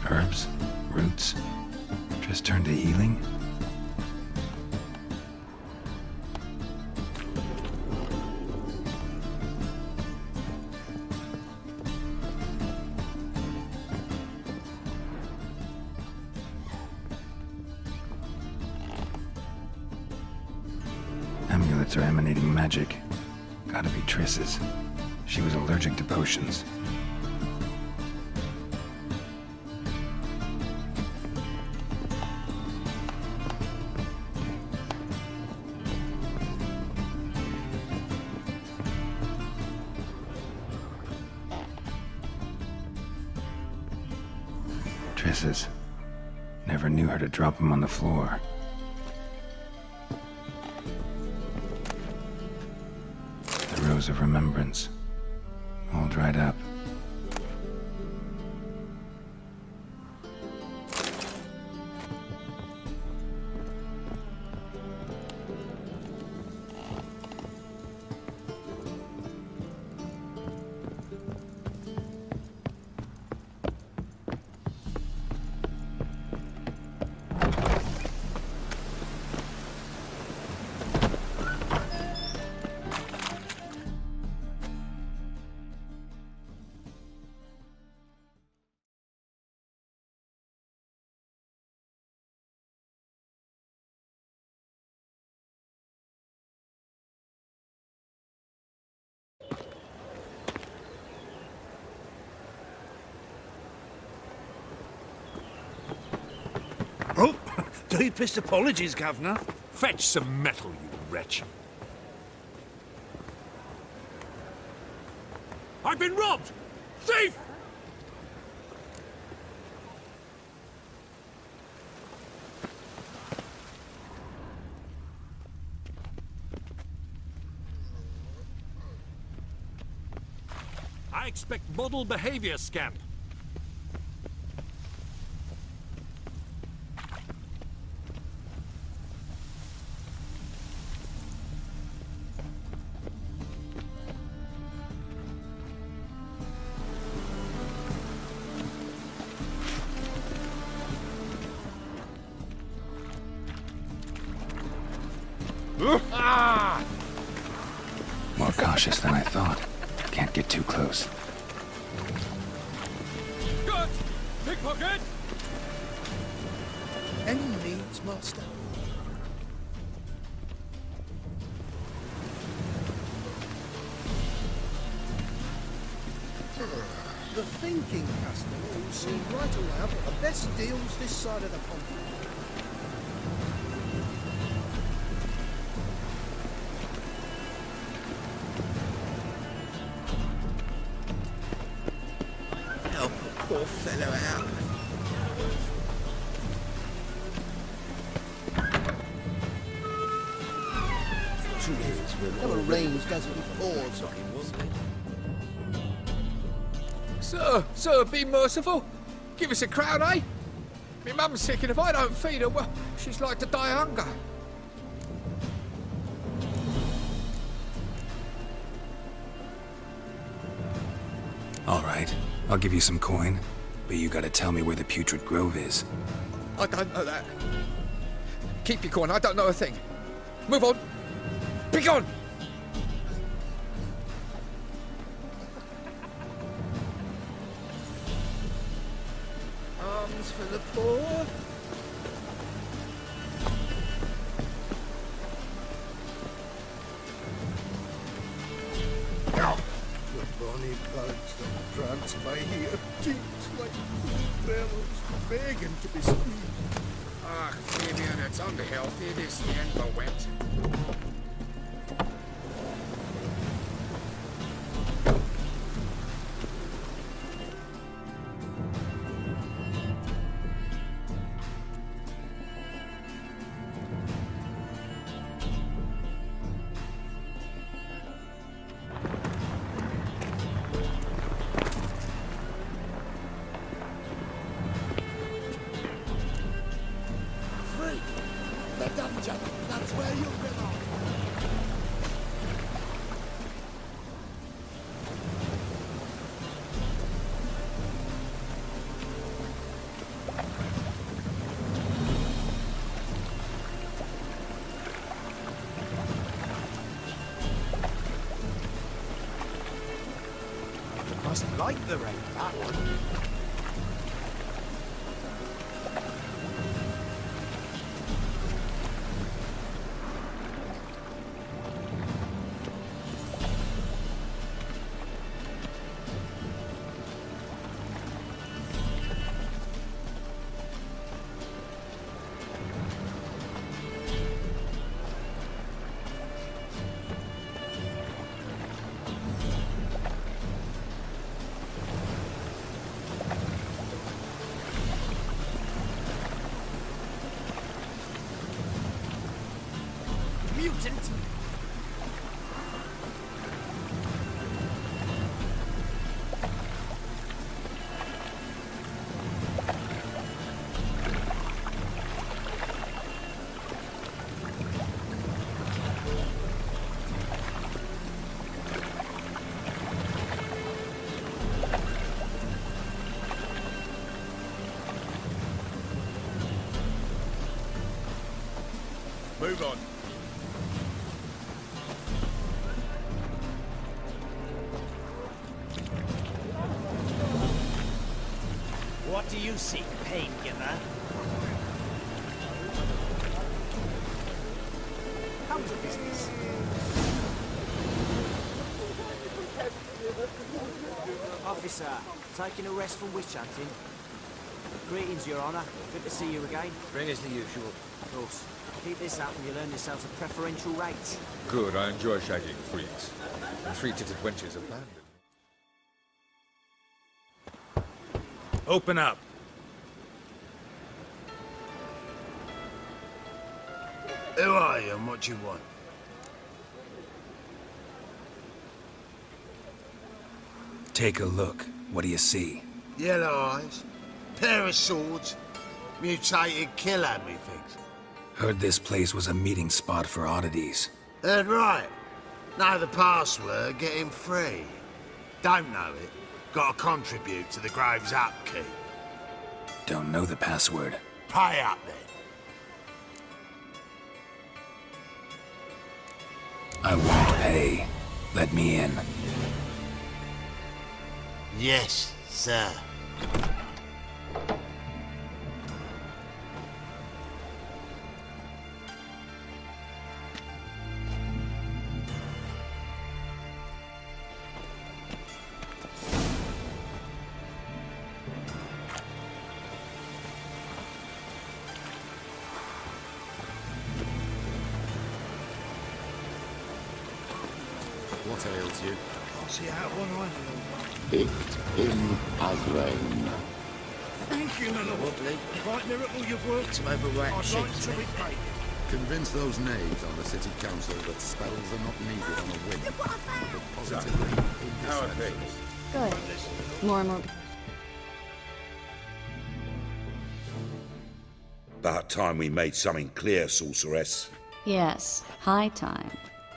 Herbs? Roots? Just turned to healing? Amulets are emanating magic. Gotta be Triss's. She was allergic to potions. Triss's. Never knew her to drop them on the floor. The rose of remembrance. All dried up. Oh, deepest apologies, Governor. Fetch some metal, you wretch. I've been robbed! Thief! I expect model behavior, scamp. More cautious than I thought. Can't get too close. Good! Pickpocket! Any needs, Master? The thinking customer will see right around for the best deals this side of the pond. Help a poor fellow out. Never rains, does it? Pours. Sir, be merciful. Give us a crown, eh? My mum's sick, and if I don't feed her, well, she's like to die of hunger. All right, I'll give you some coin, but you gotta tell me where the Putrid Grove is. I don't know that. Keep your coin, I don't know a thing. Move on. Be gone! Arms for the poor. The bonny bugs that prance by here, cheeks like bellows, begging to be squeezed. Ah, Fabian, it's unhealthy this end but wet. The dungeon, that's where you belong. Like the rain, that one. Mutant! Move on. What do you seek, pain giver? How's the business? Officer, taking a rest from witch hunting. Greetings, Your Honour. Good to see you again. Ring as the usual. Of course. Keep this up and you'll earn yourselves a preferential rate. Good, I enjoy shagging freaks. Three-titted wenches abandoned. Open up. Who are you and what do you want? Take a look. What do you see? Yellow eyes, pair of swords, mutated killer, methinks. Heard this place was a meeting spot for oddities. Heard right. Know the password, get him free. Don't know it, gotta contribute to the Grave's upkeep. Don't know the password. Pay up then. I won't pay. Let me in. Yes, sir. What ails you? I'll see out one eye. Picked him as rain. Thank you, my lord. Quite miracle you've worked. Some overripe I'd shit. like to repay you. Convince those knaves on the city council that spells are not needed on a whim. But positively How are things? Good. More and more. About time we made something clear, sorceress. Yes, high time.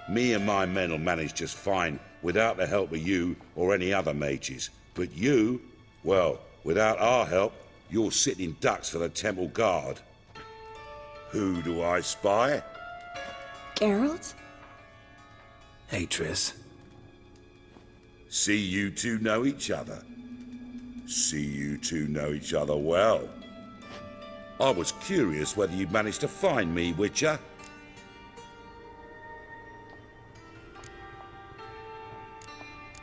Me and my men will manage just fine without the help of you or any other mages. But you, well, without our help, you're sitting ducks for the temple guard. Who do I spy? Geralt? Hey, Triss. See you two know each other. See you two know each other well. I was curious whether you'd managed to find me, Witcher.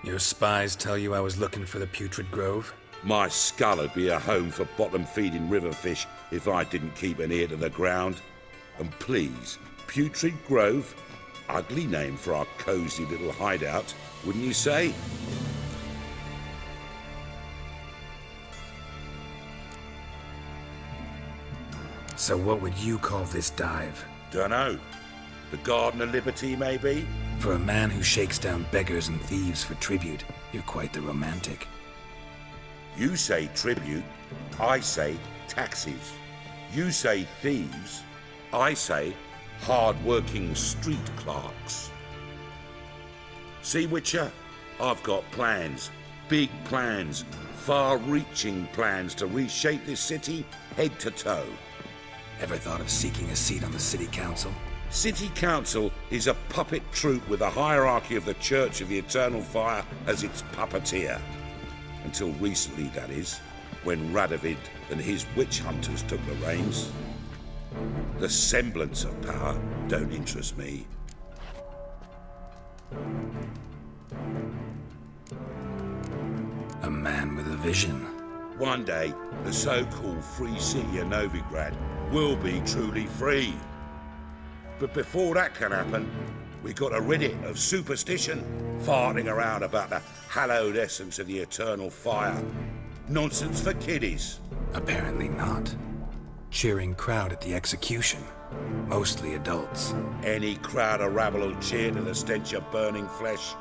Your spies tell you I was looking for the Putrid Grove? My skull would be a home for bottom-feeding river fish if I didn't keep an ear to the ground. And please, Putrid Grove? Ugly name for our cosy little hideout, wouldn't you say? So what would you call this dive? Dunno. The Garden of Liberty, maybe? For a man who shakes down beggars and thieves for tribute, you're quite the romantic. You say tribute, I say taxes. You say thieves, I say hard-working street clerks. See, Witcher? I've got plans. Big plans. Far-reaching plans to reshape this city head to toe. Ever thought of seeking a seat on the city council? City Council is a puppet troupe with the hierarchy of the Church of the Eternal Fire as its puppeteer. Until recently, that is, when Radovid and his witch hunters took the reins. The semblance of power don't interest me. A man with a vision. One day, the so-called free city of Novigrad will be truly free. But before that can happen, we got to rid it of superstition, farting around about the hallowed essence of the eternal fire. Nonsense for kiddies. Apparently not. Cheering crowd at the execution. Mostly adults. Any crowd or rabble will cheer to the stench of burning flesh.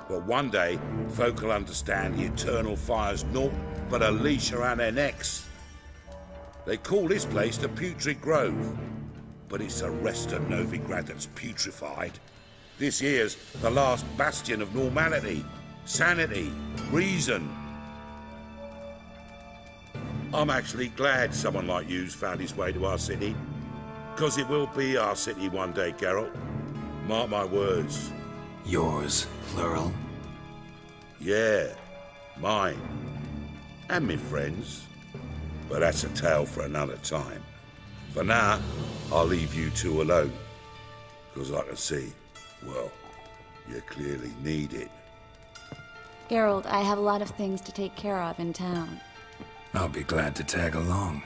But one day, folk will understand the eternal fire's naught but a leash around their necks. They call this place the Putrid Grove, but it's the rest of Novigrad that's putrefied. This here's the last bastion of normality, sanity, reason. I'm actually glad someone like you's found his way to our city, because it will be our city one day, Geralt. Mark my words. Yours, plural? Yeah, mine. And me friends. But that's a tale for another time. For now, I'll leave you two alone. Because I can see, well, you clearly need it. Geralt, I have a lot of things to take care of in town. I'll be glad to tag along.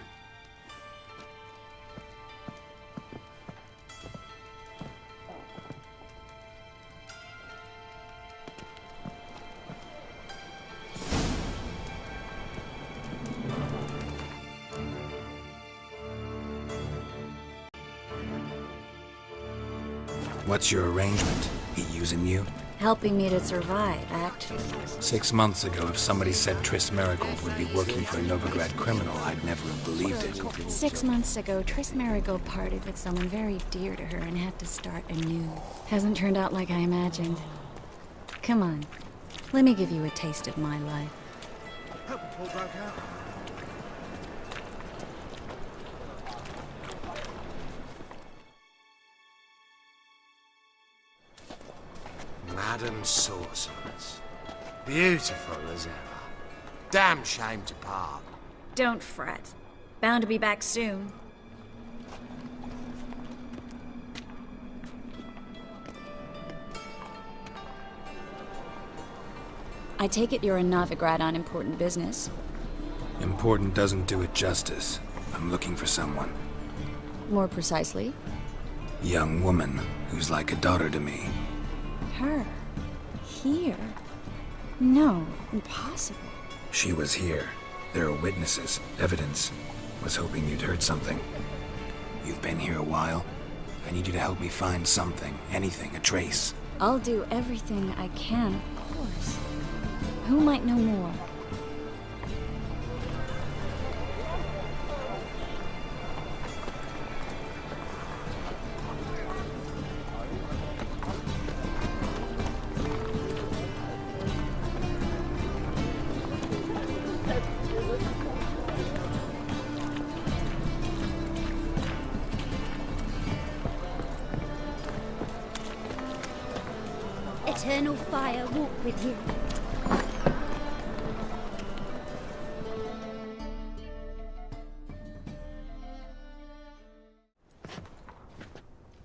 What's your arrangement? He using you? Helping me to survive, actually. 6 months ago, if somebody said Triss Merigold would be working for a Novigrad criminal, I'd never have believed it. 6 months ago, Triss Merigold parted with someone very dear to her and had to start anew. Hasn't turned out like I imagined. Come on, let me give you a taste of my life. Madam Sorceress. Beautiful as ever. Damn shame to part. Don't fret. Bound to be back soon. I take it you're in Novigrad on important business. Important doesn't do it justice. I'm looking for someone. More precisely? Young woman who's like a daughter to me. Her? Here? No, impossible. She was here. There are witnesses, evidence. Was hoping you'd heard something. You've been here a while. I need you to help me find something, anything, a trace. I'll do everything I can, of course. Who might know more? Eternal fire walk with you.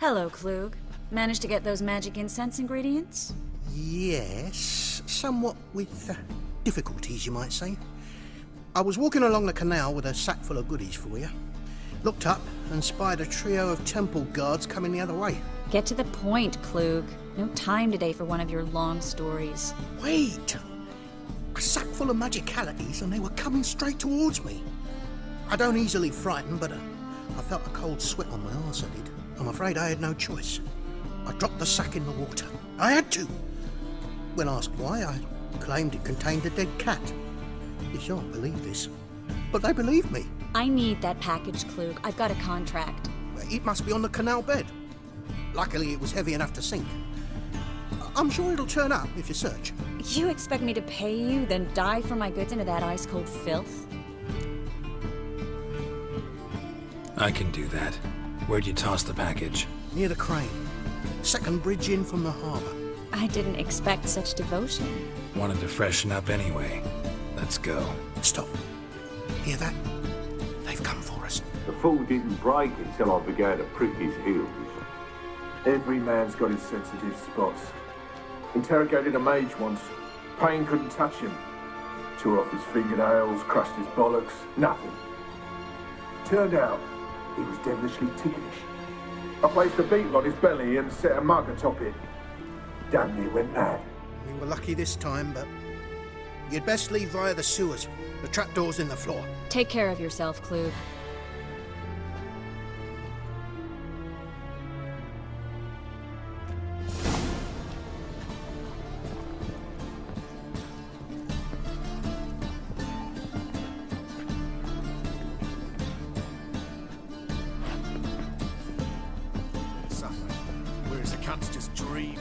Hello, Klug. Managed to get those magic incense ingredients? Yes, somewhat with difficulties, you might say. I was walking along the canal with a sack full of goodies for you. Looked up and spied a trio of temple guards coming the other way. Get to the point, Klug. No time today for one of your long stories. Wait! A sack full of magicalities and they were coming straight towards me. I don't easily frighten, but I felt a cold sweat on my arse, I did. I'm afraid I had no choice. I dropped the sack in the water. I had to. When asked why, I claimed it contained a dead cat. You shan't believe this, but they believed me. I need that package, Klug. I've got a contract. It must be on the canal bed. Luckily, it was heavy enough to sink. I'm sure it'll turn up if you search. You expect me to pay you, then dive for my goods into that ice-cold filth? I can do that. Where'd you toss the package? Near the crane. Second bridge in from the harbour. I didn't expect such devotion. Wanted to freshen up anyway. Let's go. Stop. Hear that? They've come for us. The fall didn't break until I began to prick his heels. Every man's got his sensitive spots. Interrogated a mage once. Pain couldn't touch him. Tore off his fingernails, crushed his bollocks, nothing. Turned out, he was devilishly ticklish. I placed a beetle on his belly and set a mug atop it. Damn near went mad. We were lucky this time, but you'd best leave via the sewers. The trapdoor's in the floor. Take care of yourself, Klug. Whereas the cunts just dream.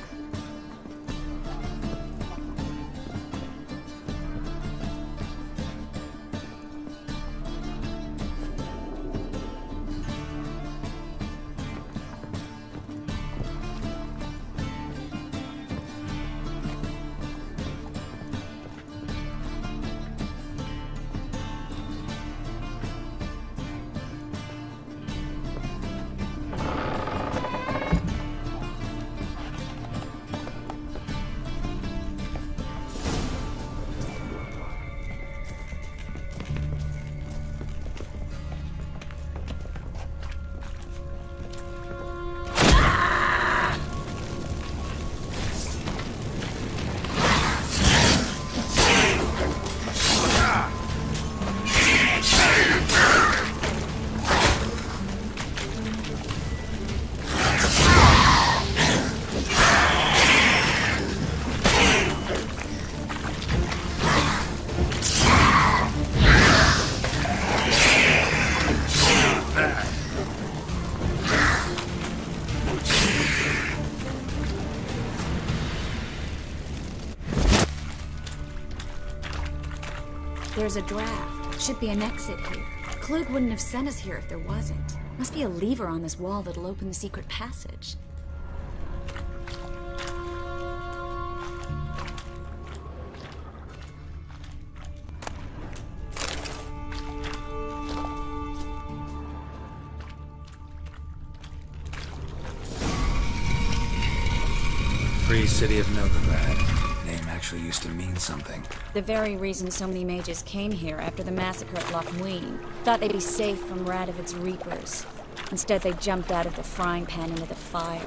There's a draft. Should be an exit here. Klug wouldn't have sent us here if there wasn't. Must be a lever on this wall that'll open the secret passage. Free City of Novigrad. Name actually used to mean something. The very reason so many mages came here after the massacre at Loch Muin. Thought they'd be safe from Radovid's reapers. Instead, they jumped out of the frying pan into the fire.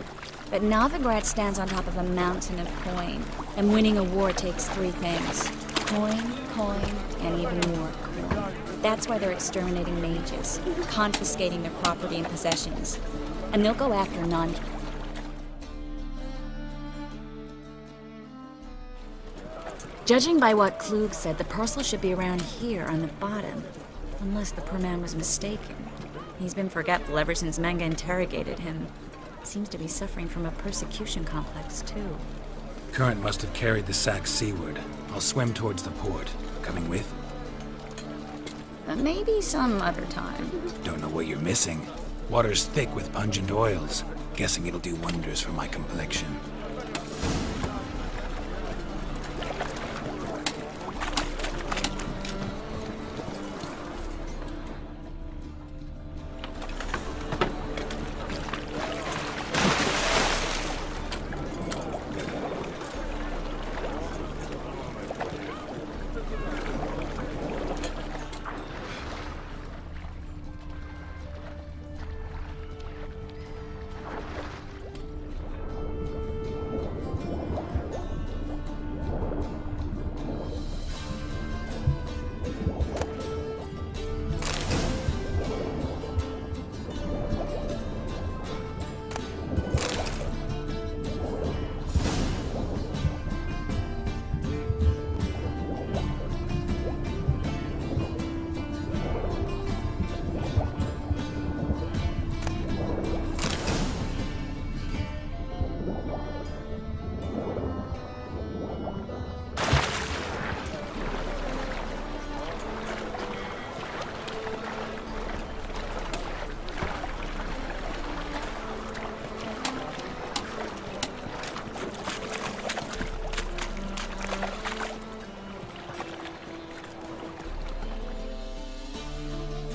But Novigrad stands on top of a mountain of coin, and winning a war takes three things. Coin, coin, and even more coin. That's why they're exterminating mages, confiscating their property and possessions. And they'll go after none. Judging by what Klug said, the parcel should be around here on the bottom. Unless the poor man was mistaken. He's been forgetful ever since Manga interrogated him. Seems to be suffering from a persecution complex, too. Current must have carried the sack seaward. I'll swim towards the port. Coming with? Maybe some other time. Don't know what you're missing. Water's thick with pungent oils. Guessing it'll do wonders for my complexion.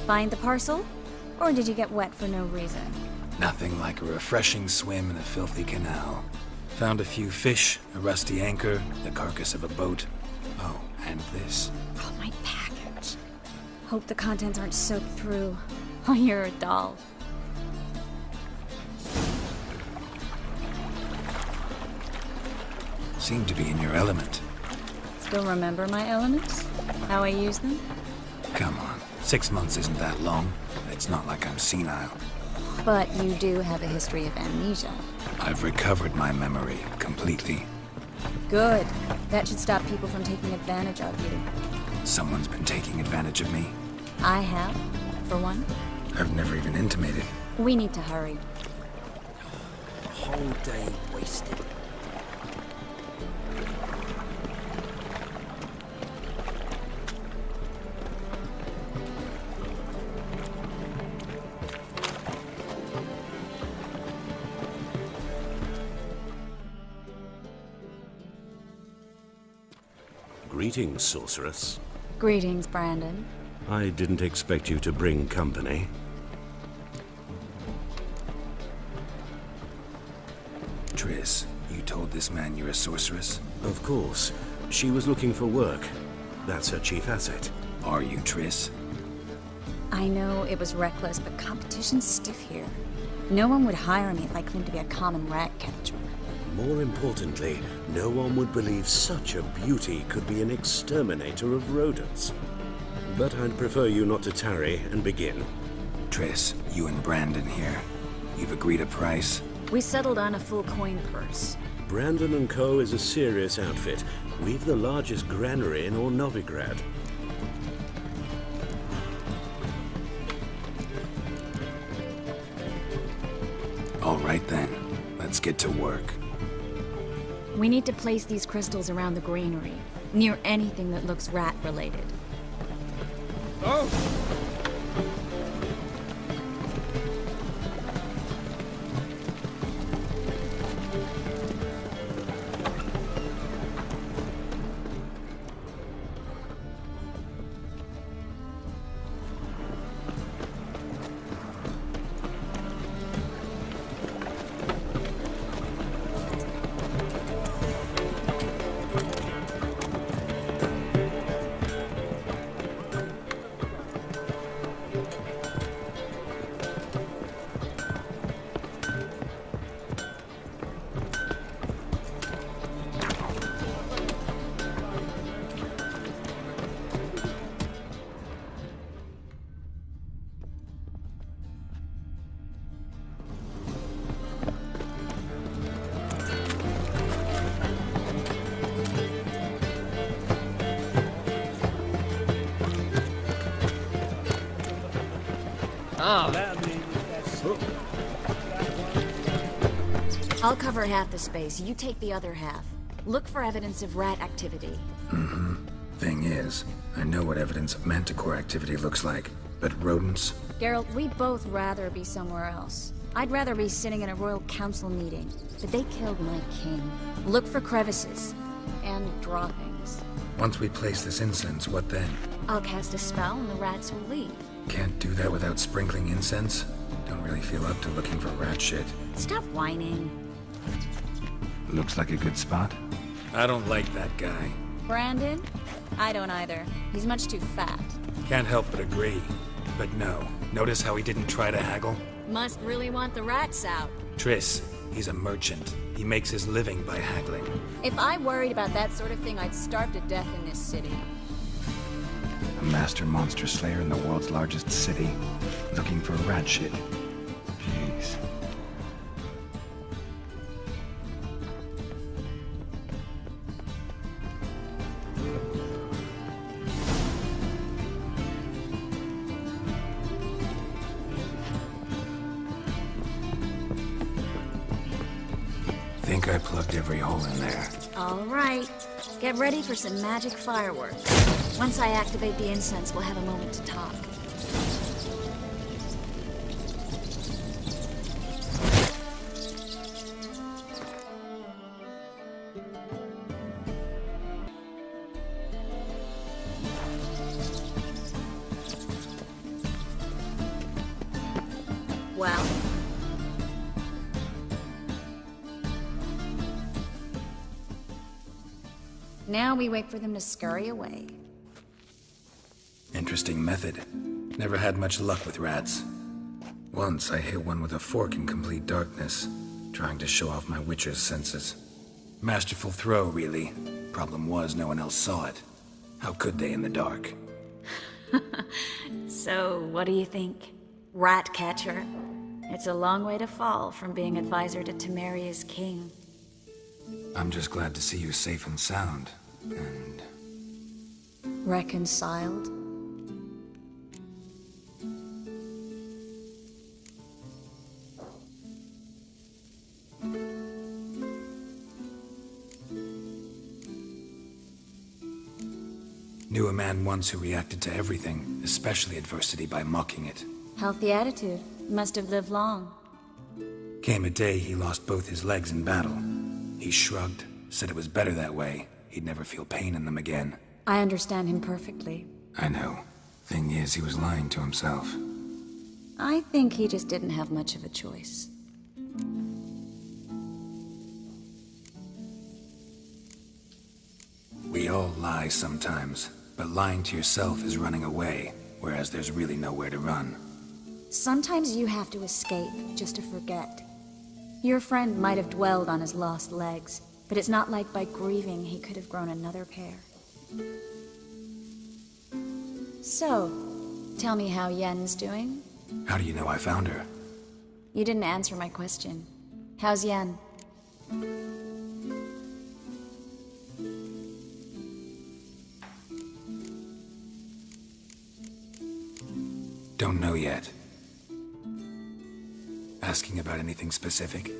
Find the parcel? Or did you get wet for no reason? Nothing like a refreshing swim in a filthy canal. Found a few fish, a rusty anchor, the carcass of a boat. Oh, and this. Oh, my package. Hope the contents aren't soaked through. Oh, you're a doll. Seem to be in your element. Still remember my elements? How I use them? Come on, 6 months isn't that long. It's not like I'm senile. But you do have a history of amnesia. I've recovered my memory completely. Good. That should stop people from taking advantage of you. Someone's been taking advantage of me. I have, for one. I've never even intimated. We need to hurry. Whole day wasted. Greetings, sorceress. Greetings, Brandon. I didn't expect you to bring company. Triss, you told this man you're a sorceress? Of course. She was looking for work. That's her chief asset. Are you, Triss? I know it was reckless, but competition's stiff here. No one would hire me if I claimed to be a common rat catcher. More importantly, no one would believe such a beauty could be an exterminator of rodents. But I'd prefer you not to tarry and begin. Triss, you and Brandon here. You've agreed a price? We settled on a full coin purse. Brandon & Co. is a serious outfit. We've the largest granary in all Novigrad. All right then, let's get to work. We need to place these crystals around the granary, near anything that looks rat-related. Oh! I'll cover half the space, you take the other half. Look for evidence of rat activity. Thing is, I know what evidence of manticore activity looks like, but rodents? Geralt, we'd both rather be somewhere else. I'd rather be sitting in a royal council meeting, but they killed my king. Look for crevices. And droppings. Once we place this incense, what then? I'll cast a spell and the rats will leave. Can't do that without sprinkling incense? Don't really feel up to looking for rat shit. Stop whining. Looks like a good spot. I don't like that guy. Brandon? I don't either. He's much too fat. Can't help but agree. But no. Notice how he didn't try to haggle? Must really want the rats out. Triss, he's a merchant. He makes his living by haggling. If I worried about that sort of thing, I'd starve to death in this city. A master monster slayer in the world's largest city. Looking for rat shit. Jeez. Think I plugged every hole in there. All right. Get ready for some magic fireworks. Once I activate the incense, we'll have a moment to talk. Now we wait for them to scurry away. Interesting method. Never had much luck with rats. Once I hit one with a fork in complete darkness, trying to show off my witcher's senses. Masterful throw, really. Problem was, no one else saw it. How could they in the dark? So, what do you think? Rat catcher? It's a long way to fall from being advisor to Temeria's king. I'm just glad to see you safe and sound, and... Reconciled? Knew a man once who reacted to everything, especially adversity, by mocking it. Healthy attitude. Must have lived long. Came a day he lost both his legs in battle. He shrugged, said it was better that way. He'd never feel pain in them again. I understand him perfectly. I know. Thing is, he was lying to himself. I think he just didn't have much of a choice. We all lie sometimes, but lying to yourself is running away, whereas there's really nowhere to run. Sometimes you have to escape just to forget. Your friend might have dwelled on his lost legs, but it's not like by grieving he could have grown another pair. So, tell me how Yen's doing? How do you know I found her? You didn't answer my question. How's Yen? Don't know yet. Asking about anything specific?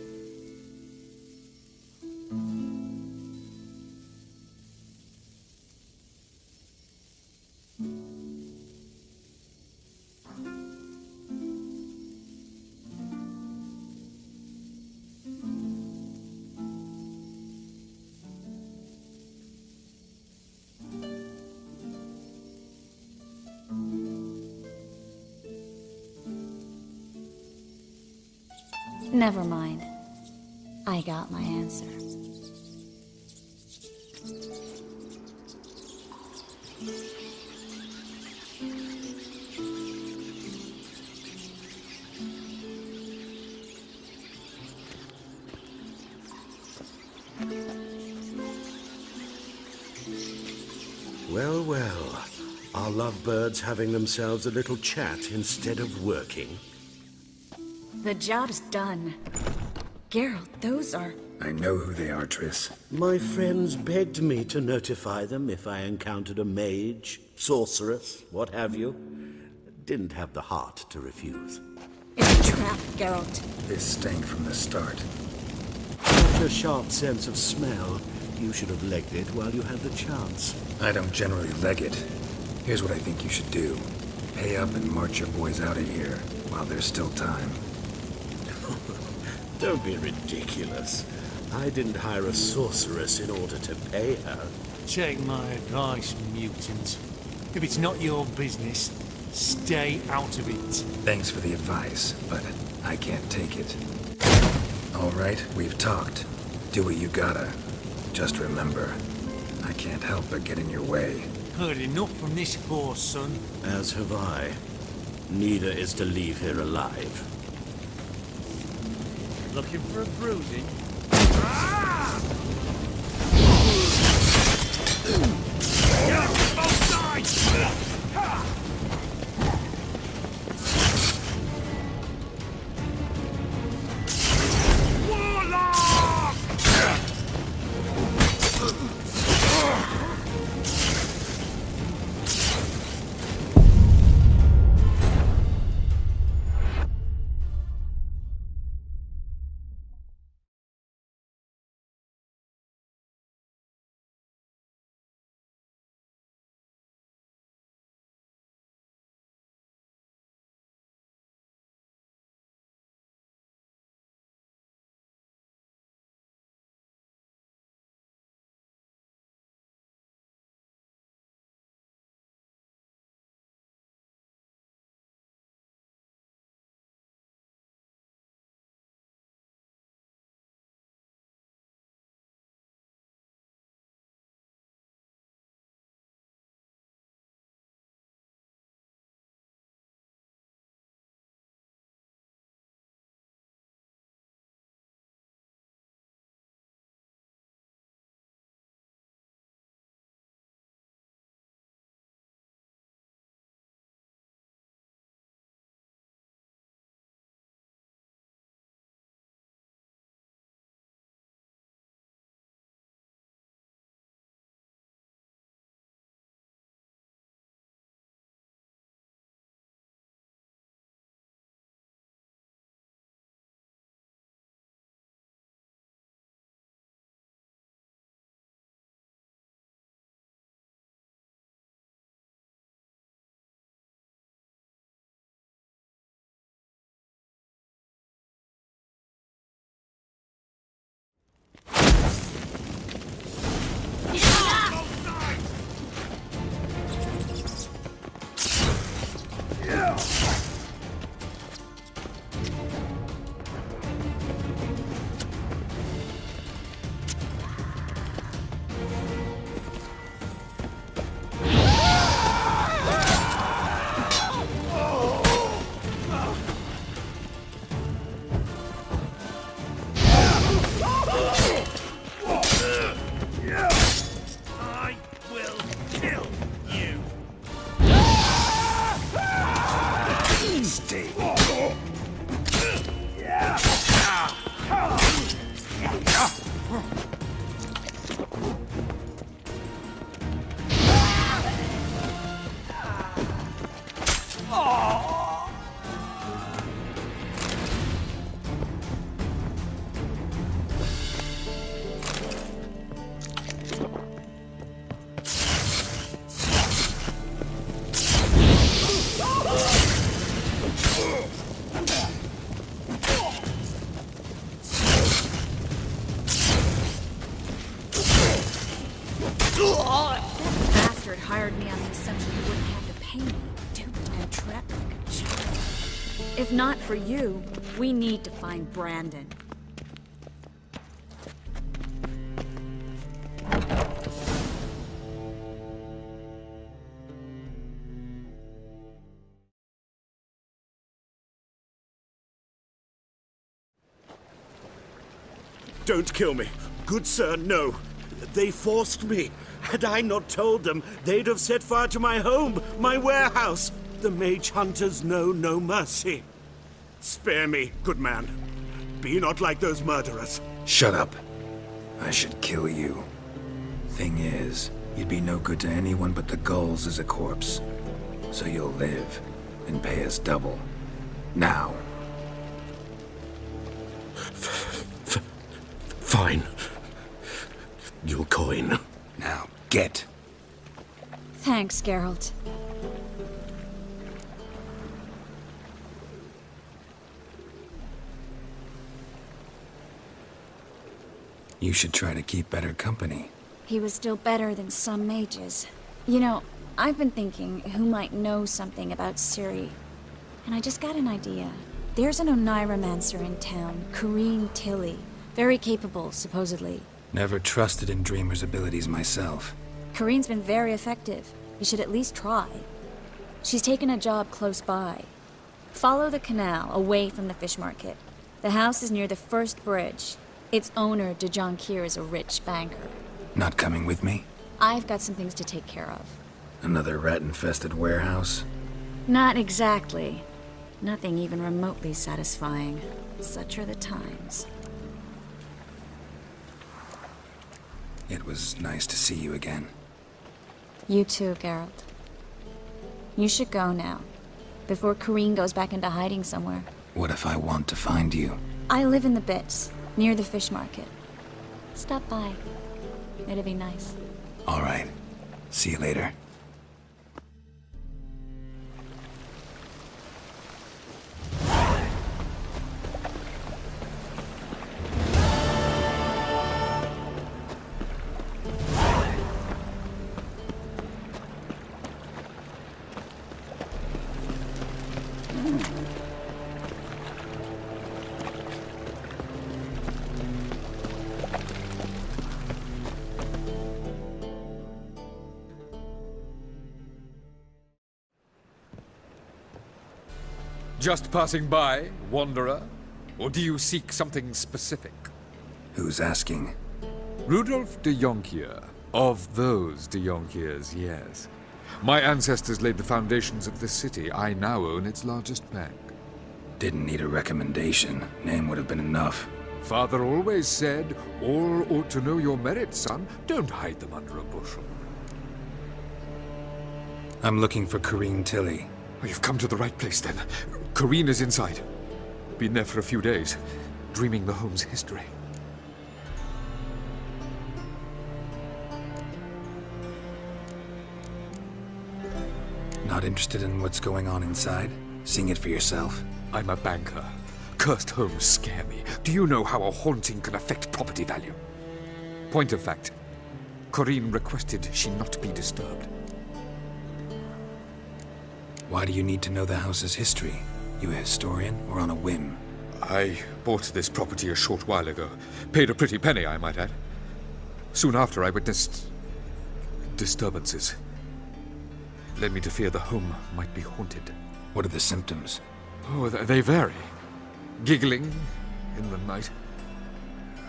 Never mind. I got my answer. Well, well. Are lovebirds having themselves a little chat instead of working? The job's done. Geralt, those are... I know who they are, Triss. My friends begged me to notify them if I encountered a mage, sorceress, what have you. Didn't have the heart to refuse. It's a trap, Geralt. This stank from the start. Such a sharp sense of smell. You should have legged it while you had the chance. I don't generally leg it. Here's what I think you should do. Pay up and march your boys out of here while there's still time. Don't be ridiculous. I didn't hire a sorceress in order to pay her. Take my advice, mutant. If it's not your business, stay out of it. Thanks for the advice, but I can't take it. All right, we've talked. Do what you gotta. Just remember, I can't help but get in your way. Heard enough from this horse, son. As have I. Neither is to leave here alive. Looking for a bruising? Get up from both sides! Lambert hired me on the assumption he wouldn't have to pay me. Too damn trapped like a child. If not for you, we need to find Brandon. Don't kill me. Good sir, no. They forced me. Had I not told them, they'd have set fire to my home, my warehouse. The mage hunters know no mercy. Spare me, good man. Be not like those murderers. Shut up. I should kill you. Thing is, you'd be no good to anyone but the gulls as a corpse. So you'll live and pay us double. Now. Fine. You'll coin. Now, get. Thanks, Geralt. You should try to keep better company. He was still better than some mages. You know, I've been thinking who might know something about Ciri. And I just got an idea. There's an Oneiromancer in town, Corrine Tilly. Very capable, supposedly. Never trusted in Dreamer's abilities myself. Corrine's been very effective. You should at least try. She's taken a job close by. Follow the canal, away from the fish market. The house is near the first bridge. Its owner, de Jonquier, is a rich banker. Not coming with me? I've got some things to take care of. Another rat-infested warehouse? Not exactly. Nothing even remotely satisfying. Such are the times. It was nice to see you again. You too, Geralt. You should go now, before Corrine goes back into hiding somewhere. What if I want to find you? I live in the Bits, near the fish market. Stop by. It'd be nice. All right. See you later. Just passing by, wanderer? Or do you seek something specific? Who's asking? Rudolf de Jonquier. Of those de Jonquiers, yes. My ancestors laid the foundations of this city. I now own its largest bank. Didn't need a recommendation. Name would have been enough. Father always said, all ought to know your merits, son. Don't hide them under a bushel. I'm looking for Corrine Tilly. Oh, you've come to the right place, then. Corrine is inside. Been there for a few days, dreaming the home's history. Not interested in what's going on inside? Seeing it for yourself? I'm a banker. Cursed homes scare me. Do you know how a haunting can affect property value? Point of fact, Corrine requested she not be disturbed. Why do you need to know the house's history? You a historian or on a whim? I bought this property a short while ago. Paid a pretty penny, I might add. Soon after, I witnessed disturbances. Led me to fear the home might be haunted. What are the symptoms? Oh, they vary. Giggling in the night.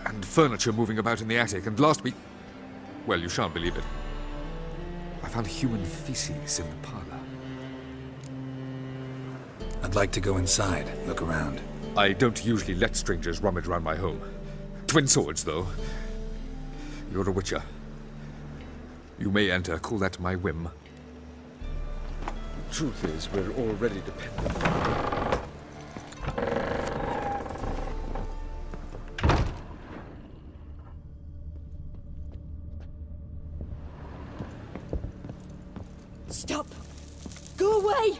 And furniture moving about in the attic. And last week... well, you shan't believe it. I found human feces in the parlor. I'd like to go inside, look around. I don't usually let strangers rummage around my home. Twin swords, though. You're a witcher. You may enter, call that my whim. Truth is, we're already dependent. Stop! Go away!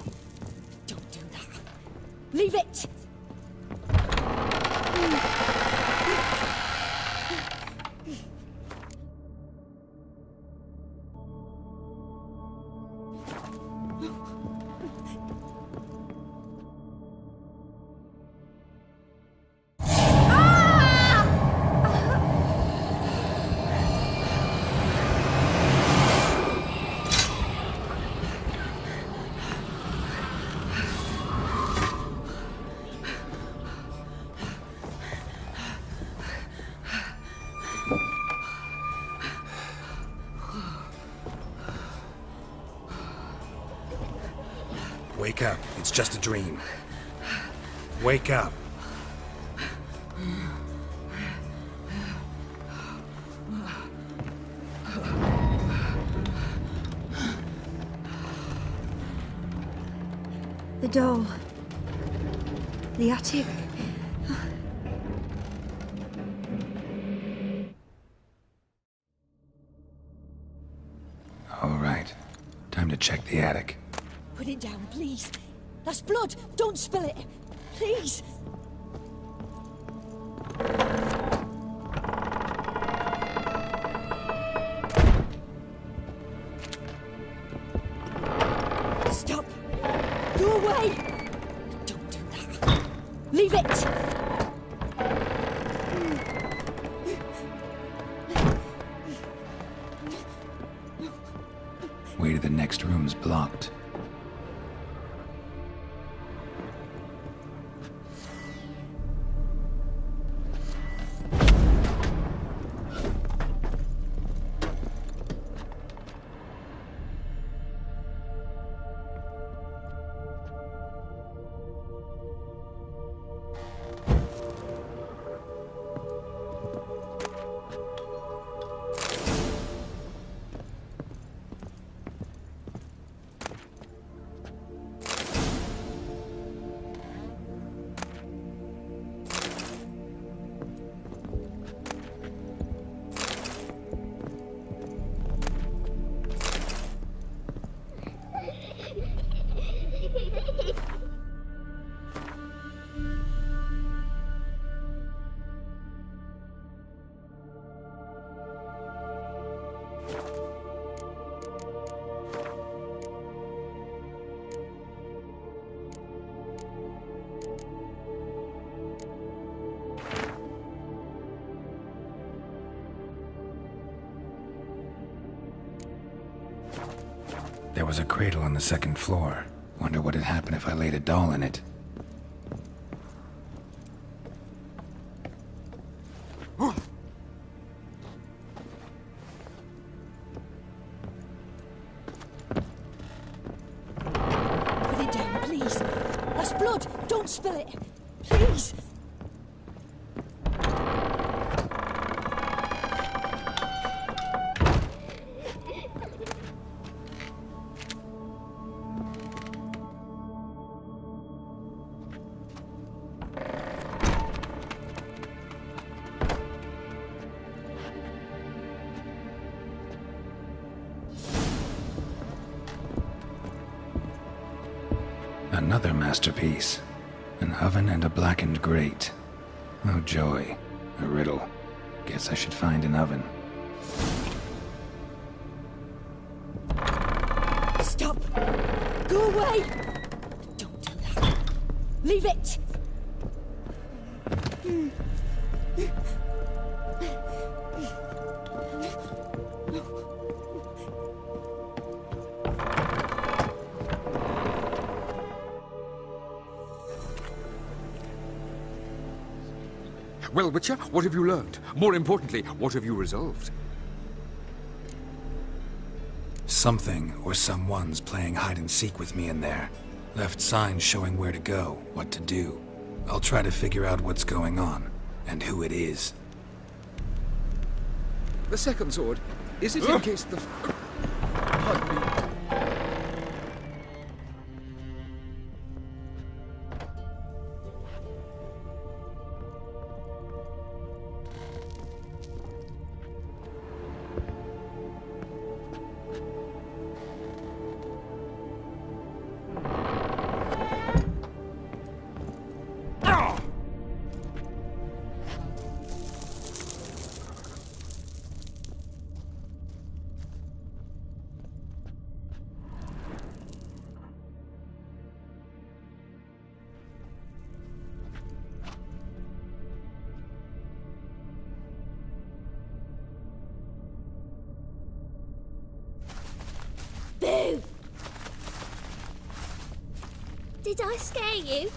Don't do that. Leave it! Wake up. It's just a dream. Wake up. The doll. The attic. All right. Time to check the attic. Put it down, please. That's blood. Don't spill it. Please. Stop. Go away. Don't do that. Leave it. Way to the next room's blocked. There was a cradle on the second floor. Wonder what had happened if I laid a doll in it. Put it down, please. That's blood. Don't spill it. Please. Another masterpiece. An oven and a blackened grate. Oh joy. A riddle. Guess I should find an oven. Stop. Go away. Don't do that. Leave it. Well, Witcher, what have you learned? More importantly, what have you resolved? Something or someone's playing hide and seek with me in there. Left signs showing where to go, what to do. I'll try to figure out what's going on, and who it is. The second sword, is it in case the... Pardon me. Boo! Did I scare you?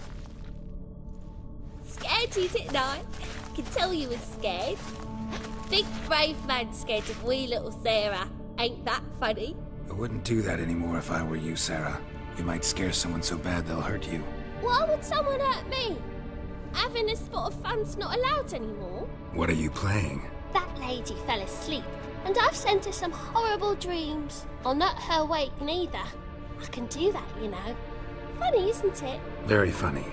Scared you, didn't I? I can tell you was scared. Big brave man scared of wee little Sarah. Ain't that funny? I wouldn't do that anymore if I were you, Sarah. You might scare someone so bad they'll hurt you. Why would someone hurt me? Having a spot of fun's not allowed anymore. What are you playing? That lady fell asleep, and I've sent her some horrible dreams. I'll not her wake neither. I can do that, you know. Funny, isn't it? Very funny.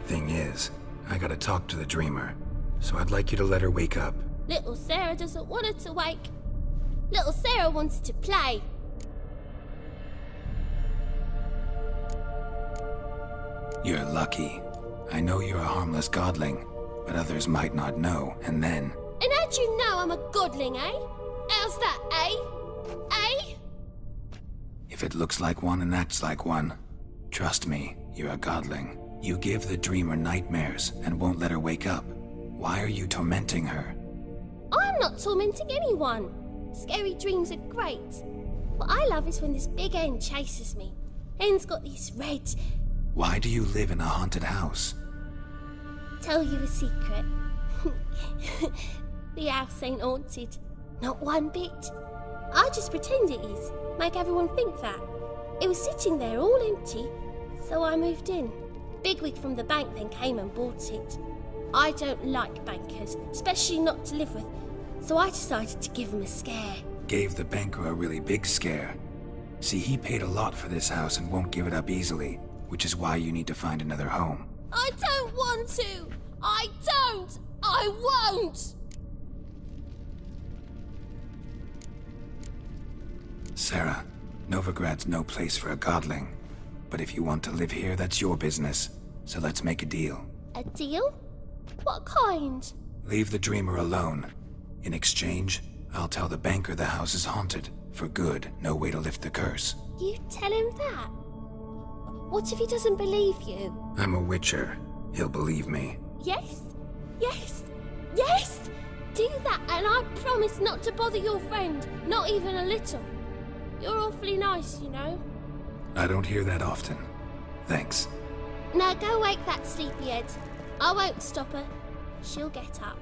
Thing is, I gotta talk to the dreamer, so I'd like you to let her wake up. Little Sarah doesn't want her to wake. Little Sarah wants to play. You're lucky. I know you're a harmless godling, but others might not know, and then... And how'd you know I'm a godling, eh? How's that, eh? Eh? If it looks like one and acts like one, trust me, you're a godling. You give the dreamer nightmares and won't let her wake up. Why are you tormenting her? I'm not tormenting anyone. Scary dreams are great. What I love is when this big hen chases me. Hen's got these red... Why do you live in a haunted house? Tell you a secret. The house ain't haunted. Not one bit. I just pretend it is. Make everyone think that. It was sitting there all empty, so I moved in. Bigwig from the bank then came and bought it. I don't like bankers, especially not to live with, so I decided to give him a scare. Gave the banker a really big scare. See, he paid a lot for this house and won't give it up easily, which is why you need to find another home. I don't want to! I don't! I won't! Sarah, Novigrad's no place for a godling. But if you want to live here, that's your business. So let's make a deal. A deal? What kind? Leave the dreamer alone. In exchange, I'll tell the banker the house is haunted. For good, no way to lift the curse. You tell him that? What if he doesn't believe you? I'm a witcher. He'll believe me. Yes? Yes? Yes! Do that and I promise not to bother your friend. Not even a little. You're awfully nice, you know. I don't hear that often. Thanks. Now go wake that sleepyhead. I won't stop her. She'll get up.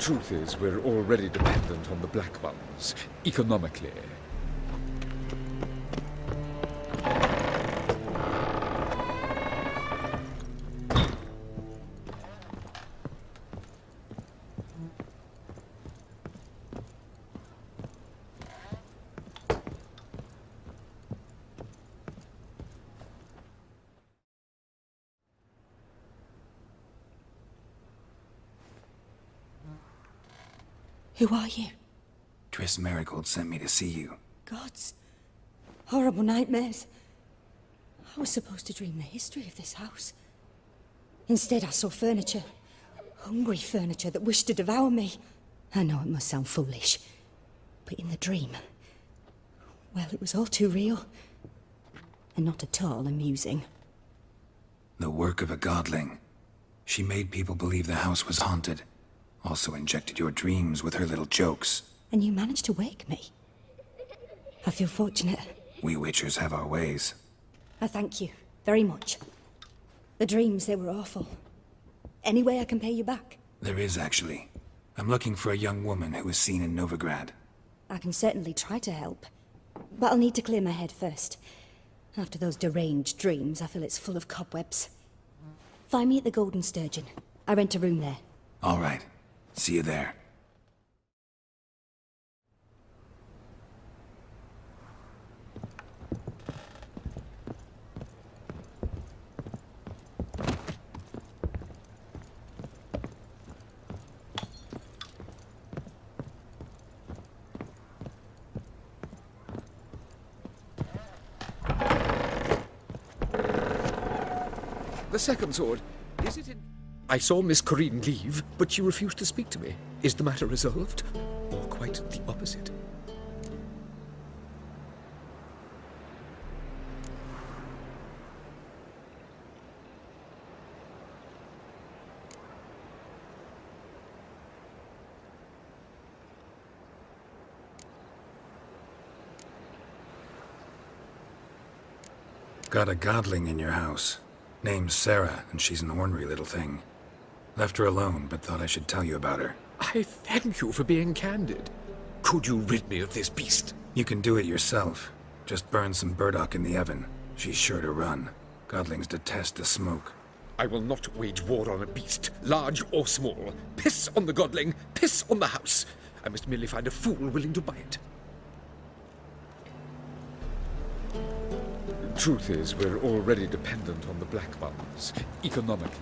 Truth is, we're already dependent on the Black Ones, economically. Who are you? Triss Marigold sent me to see you. Gods. Horrible nightmares. I was supposed to dream the history of this house. Instead, I saw furniture. Hungry furniture that wished to devour me. I know it must sound foolish, but in the dream, well, it was all too real. And not at all amusing. The work of a godling. She made people believe the house was haunted. Also injected your dreams with her little jokes. And you managed to wake me. I feel fortunate. We witchers have our ways. I thank you very much. The dreams, they were awful. Any way I can pay you back? There is, actually. I'm looking for a young woman who was seen in Novigrad. I can certainly try to help. But I'll need to clear my head first. After those deranged dreams, I feel it's full of cobwebs. Find me at the Golden Sturgeon. I rent a room there. All right. See you there. The second sword, is it in... I saw Miss Corinne leave, but she refused to speak to me. Is the matter resolved? Or quite the opposite? Got a godling in your house. Name's Sarah, and she's an ornery little thing. Left her alone, but thought I should tell you about her. I thank you for being candid. Could you rid me of this beast? You can do it yourself. Just burn some burdock in the oven. She's sure to run. Godlings detest the smoke. I will not wage war on a beast, large or small. Piss on the godling, piss on the house. I must merely find a fool willing to buy it. The truth is, we're already dependent on the Black Ones, economically.